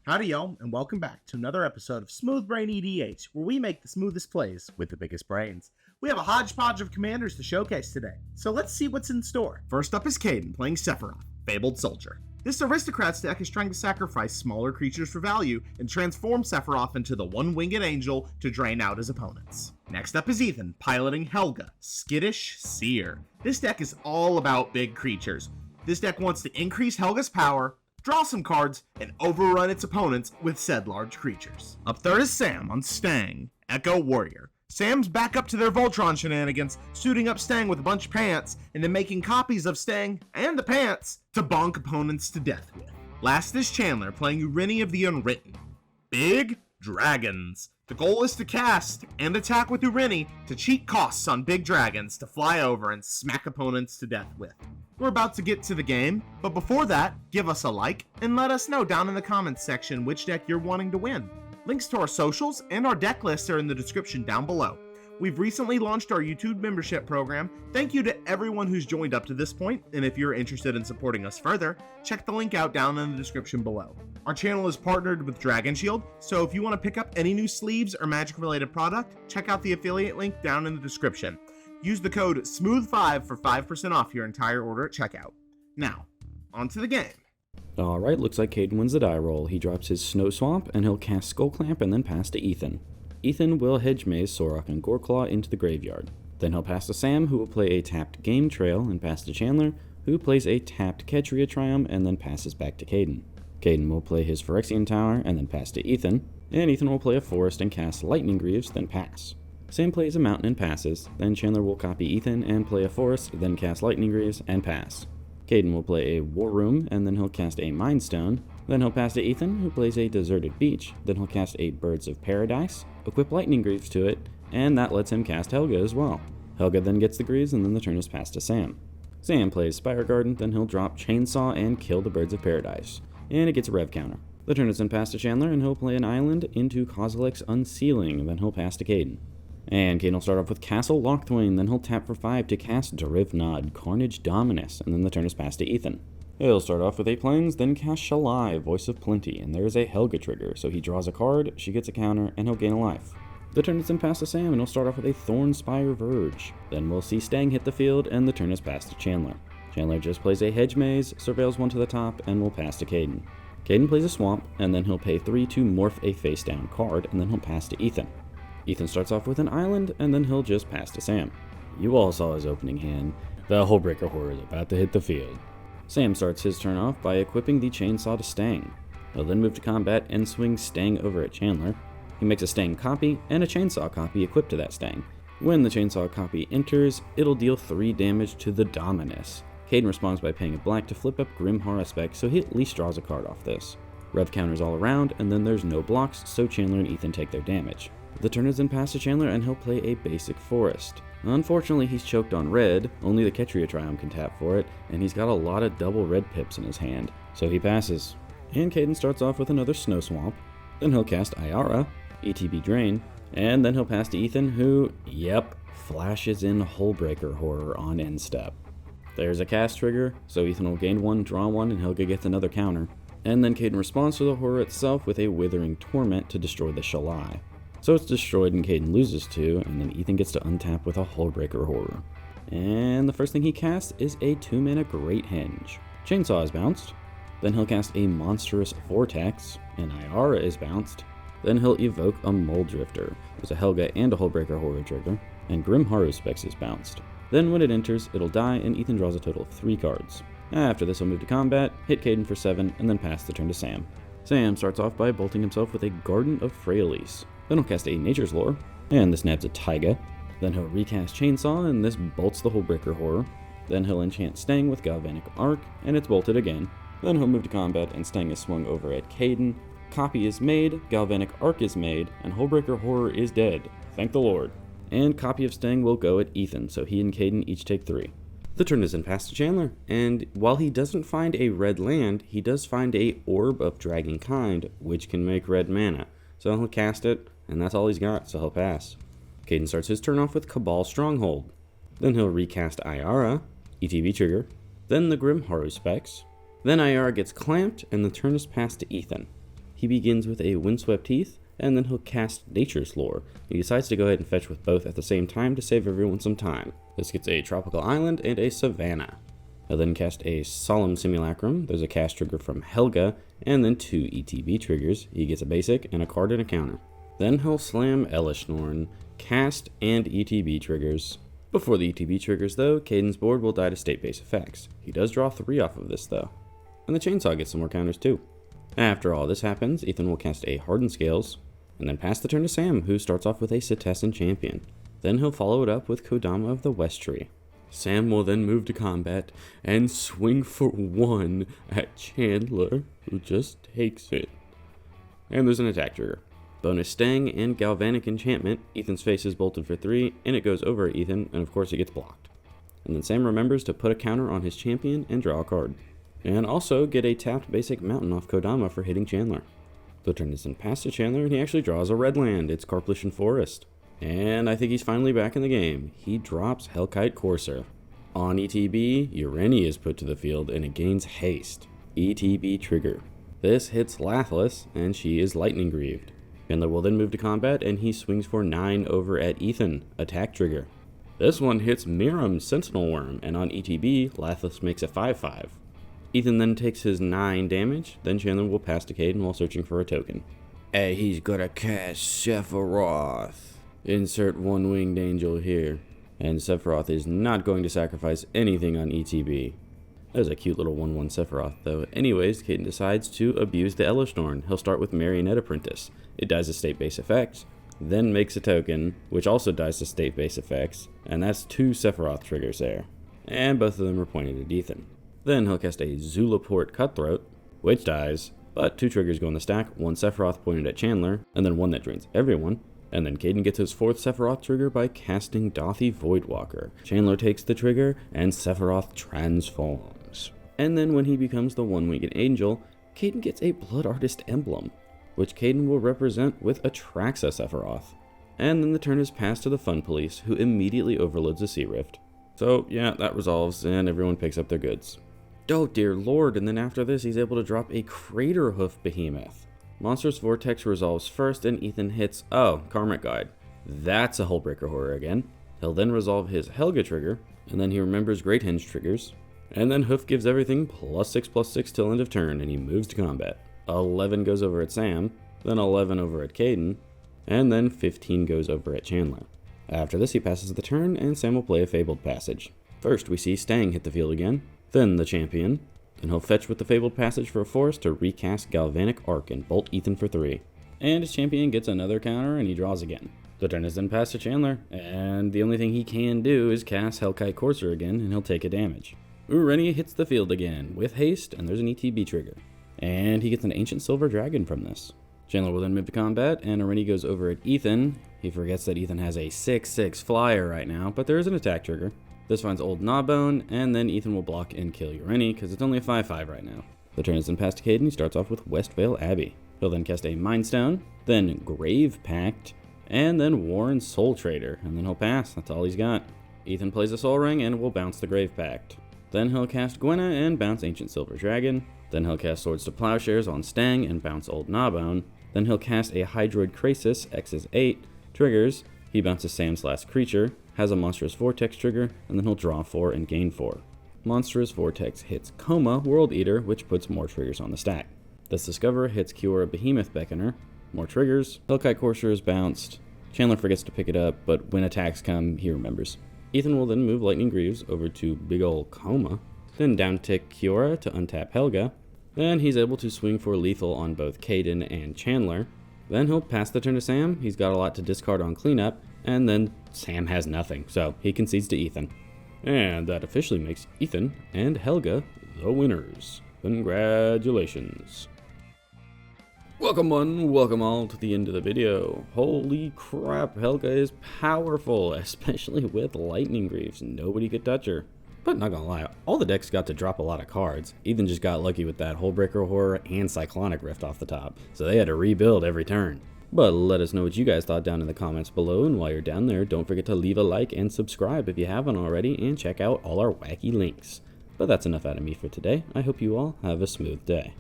Howdy y'all, and welcome back to another episode of SmoothBrainEDH, where we make the smoothest plays with the biggest brains. We have a hodgepodge of commanders to showcase today, so let's see what's in store. First up is Caden playing Sephiroth, Fabled Soldier. This Aristocrats deck is trying to sacrifice smaller creatures for value and transform Sephiroth into the one-winged angel to drain out his opponents. Next up is Ethan piloting Helga, Skittish Seer. This deck is all about big creatures. This deck wants to increase Helga's power, draw some cards, and overrun its opponents with said large creatures. Up third is Sam on Stangg, Echo Warrior. Sam's back up to their Voltron shenanigans, suiting up Stangg with a bunch of pants, and then making copies of Stangg and the pants to bonk opponents to death with. Last is Chandler playing Ureni of the Unwritten. Big Dragons. The goal is to cast and attack with Ureni to cheat costs on big dragons to fly over and smack opponents to death with. We're about to get to the game, but before that, give us a like and let us know down in the comments section which deck you're wanting to win. Links to our socials and our deck lists are in the description down below. We've recently launched our YouTube membership program. Thank you to everyone who's joined up to this point, and if you're interested in supporting us further, check the link out down in the description below. Our channel is partnered with Dragon Shield, so if you want to pick up any new sleeves or magic related product, check out the affiliate link down in the description. Use the code SMOOTH5 for 5% off your entire order at checkout. Now, on to the game. Alright, looks like Caden wins the die roll. He drops his Snow Swamp, and he'll cast Skull Clamp and then pass to Ethan. Ethan will Hedge Maze, Sorok, and Goreclaw into the graveyard. Then he'll pass to Sam, who will play a tapped Game Trail, and pass to Chandler, who plays a tapped Ketria Triumph and then passes back to Caden. Caden will play his Phyrexian Tower and then pass to Ethan, and Ethan will play a Forest and cast Lightning Greaves, then pass. Sam plays a Mountain and passes, then Chandler will copy Ethan and play a Forest, then cast Lightning Greaves and pass. Caden will play a War Room, and then he'll cast a Mind Stone. Then he'll pass to Ethan, who plays a Deserted Beach. Then he'll cast a Birds of Paradise, equip Lightning Greaves to it, and that lets him cast Helga as well. Helga then gets the Greaves, and then the turn is passed to Sam. Sam plays Spire Garden, then he'll drop Chainsaw and kill the Birds of Paradise. And it gets a Rev counter. The turn is then passed to Chandler, and he'll play an Island into Kozilek's Unsealing, and then he'll pass to Caden. And Caden will start off with Castle Lockthwain, then he'll tap for 5 to cast Drivnod, Carnage Dominus, and then the turn is passed to Ethan. He'll start off with a Plains, then cast Shalai, Voice of Plenty, and there is a Helga trigger, so he draws a card, she gets a counter, and he'll gain a life. The turn is then passed to Sam, and he'll start off with a Thornspire Verge. Then we'll see Stangg hit the field, and the turn is passed to Chandler. Chandler just plays a Hedge Maze, surveils one to the top, and will pass to Caden. Caden plays a Swamp, and then he'll pay 3 to morph a face-down card, and then he'll pass to Ethan. Ethan starts off with an Island, and then he'll just pass to Sam. You all saw his opening hand. The Hullbreaker Horror is about to hit the field. Sam starts his turn off by equipping the Chainsaw to Stangg. He'll then move to combat and swing Stangg over at Chandler. He makes a Stangg copy and a Chainsaw copy equipped to that Stangg. When the Chainsaw copy enters, it'll deal 3 damage to the Dominus. Caden responds by paying a black to flip up Grim Harespec, so he at least draws a card off this. Rev counters all around, and then there's no blocks, so Chandler and Ethan take their damage. The turn is then passed to Chandler, and he'll play a basic Forest. Unfortunately, he's choked on red, only the Ketria Triumph can tap for it, and he's got a lot of double red pips in his hand, so he passes. And Caden starts off with another Snow Swamp, then he'll cast Ayara, ETB Drain, and then he'll pass to Ethan, who, flashes in Hullbreaker Horror on end step. There's a cast trigger, so Ethan will gain 1, draw 1, and Helga gets another counter. And then Caden responds to the horror itself with a Withering Torment to destroy the Shalai. So it's destroyed and Caden loses 2, and then Ethan gets to untap with a Hullbreaker Horror. And the first thing he casts is a 2-mana Great Henge. Chainsaw is bounced, then he'll cast a Monstrous Vortex, and Ayara is bounced, then he'll evoke a Muldrifter. There's a Helga and a Hullbreaker Horror trigger, and Grim Haruspex is bounced. Then when it enters, it'll die, and Ethan draws a total of 3 cards. After this, he'll move to combat, hit Caden for 7, and then pass the turn to Sam. Sam starts off by bolting himself with a Garden of Freyalise. Then he'll cast a Nature's Lore, and this nabs a Taiga. Then he'll recast Chainsaw, and this bolts the Hullbreaker Horror. Then he'll enchant Stangg with Galvanic Arc, and it's bolted again. Then he'll move to combat, and Stangg is swung over at Caden. Copy is made, Galvanic Arc is made, and Hullbreaker Horror is dead. Thank the Lord. And copy of Stangg will go at Ethan, so he and Caden each take 3. The turn is then passed to Chandler, and while he doesn't find a red land, he does find a Orb of Dragon Kind, which can make red mana. So he'll cast it, and that's all he's got, so he'll pass. Caden starts his turn off with Cabal Stronghold. Then he'll recast Ayara, ETB trigger, then the Grim Haruspex. Then Ayara gets clamped, and the turn is passed to Ethan. he begins with a Windswept Heath, and then he'll cast Nature's Lore. He decides to go ahead and fetch with both at the same time to save everyone some time. This gets a Tropical Island and a Savannah. He'll then cast a Solemn Simulacrum, there's a cast trigger from Helga, and then 2 ETB triggers. He gets a basic and a card and a counter. Then he'll slam Elishnorn, cast, and ETB triggers. Before the ETB triggers though, Caden's board will die to state-based effects. He does draw 3 off of this though. And the Chainsaw gets some more counters too. After all this happens, Ethan will cast a Hardened Scales, and then pass the turn to Sam, who starts off with a Setessan Champion. Then he'll follow it up with Kodama of the West Tree. Sam will then move to combat and swing for 1 at Chandler, who just takes it. And there's an attack trigger. Bonus Stangg and Galvanic Enchantment. Ethan's face is bolted for 3, and it goes over at Ethan, and of course it gets blocked. And then Sam remembers to put a counter on his champion and draw a card. And also get a tapped basic mountain off Kodama for hitting Chandler. The turn is then passed to Chandler, and he actually draws a red land. It's Carplishan Forest. And I think he's finally back in the game. He drops Hellkite Courser. On ETB, Ureni is put to the field, and it gains haste. ETB trigger. This hits Lathless, and she is lightning grieved. Chandler will then move to combat, and he swings for 9 over at Ethan. Attack trigger. This one hits Miram Sentinel Worm, and on ETB, Lathless makes a 5/5. Ethan then takes his 9 damage, then Chandler will pass to Caden while searching for a token. Hey, he's gonna cast Sephiroth. Insert 1 winged angel here. And Sephiroth is not going to sacrifice anything on ETB. There's a cute little 1/1 Sephiroth though. Anyways, Caden decides to abuse the Elishnorn. He'll start with Marionette Apprentice. It dies to state-based effects, then makes a token, which also dies to state-based effects, and that's 2 Sephiroth triggers there. And both of them are pointed at Ethan. Then he'll cast a Zulaport Cutthroat, which dies, but 2 triggers go in the stack, 1 Sephiroth pointed at Chandler, and then 1 that drains everyone. And then Caden gets his 4th Sephiroth trigger by casting Dothy Voidwalker. Chandler takes the trigger, and Sephiroth transforms. And then when he becomes the 1-winged angel, Caden gets a Blood Artist emblem, which Caden will represent with Atraxa Sephiroth. And then the turn is passed to the Fun Police, who immediately overloads the Sea Rift. So yeah, that resolves, and everyone picks up their goods. Oh dear lord, and then after this he's able to drop a Crater Hoof Behemoth. Monstrous Vortex resolves first, and Ethan hits, Karmic Guide. That's a Hullbreaker Horror again. He'll then resolve his Helga trigger, and then he remembers Great Henge triggers. And then Hoof gives everything +6/+6 till end of turn, and he moves to combat. 11 goes over at Sam, then 11 over at Caden, and then 15 goes over at Chandler. After this he passes the turn, and Sam will play a Fabled Passage. First we see Stangg hit the field again, then the champion. Then he'll fetch with the Fabled Passage for a forest to recast Galvanic Arc and bolt Ethan for 3. And his champion gets another counter, and he draws again. The turn is then passed to Chandler, and the only thing he can do is cast Hellkite Courser again, and he'll take a damage. Ureni hits the field again with haste, and there's an ETB trigger. And he gets an Ancient Silver Dragon from this. Chandler will then move to combat, and Ureni goes over at Ethan. He forgets that Ethan has a 6/6 flyer right now, but there is an attack trigger. This finds Old Gnawbone, and then Ethan will block and kill Ureni, because it's only a 5/5 right now. The turn is then passed to Caden. He starts off with Westvale Abbey. He'll then cast a Mind Stone, then Grave Pact, and then Warren Soul Trader, and then he'll pass. That's all he's got. Ethan plays a Soul Ring and will bounce the Grave Pact. Then he'll cast Gwenna and bounce Ancient Silver Dragon. Then he'll cast Swords to Plowshares on Stangg and bounce Old Gnawbone. Then he'll cast a Hydroid Krasis, X is 8, triggers. He bounces Sam's last creature, has a Monstrous Vortex trigger, and then he'll draw 4 and gain 4. Monstrous Vortex hits Coma, World Eater, which puts more triggers on the stack. This Discover hits Kiora, Behemoth Beckoner, more triggers. Hellkite Courser is bounced. Chandler forgets to pick it up, but when attacks come, he remembers. Ethan will then move Lightning Greaves over to big ol' Coma, then downtick Kiora to untap Helga. Then he's able to swing for lethal on both Caden and Chandler. Then he'll pass the turn to Sam. He's got a lot to discard on cleanup, and then Sam has nothing, so he concedes to Ethan. And that officially makes Ethan and Helga the winners. Congratulations. Welcome one, welcome all to the end of the video. Holy crap, Helga is powerful, especially with Lightning Greaves. Nobody could touch her. But not gonna lie, all the decks got to drop a lot of cards. Ethan just got lucky with that Hullbreaker Horror and Cyclonic Rift off the top, so they had to rebuild every turn. But let us know what you guys thought down in the comments below, and while you're down there, don't forget to leave a like and subscribe if you haven't already, and check out all our wacky links. But that's enough out of me for today. I hope you all have a smooth day.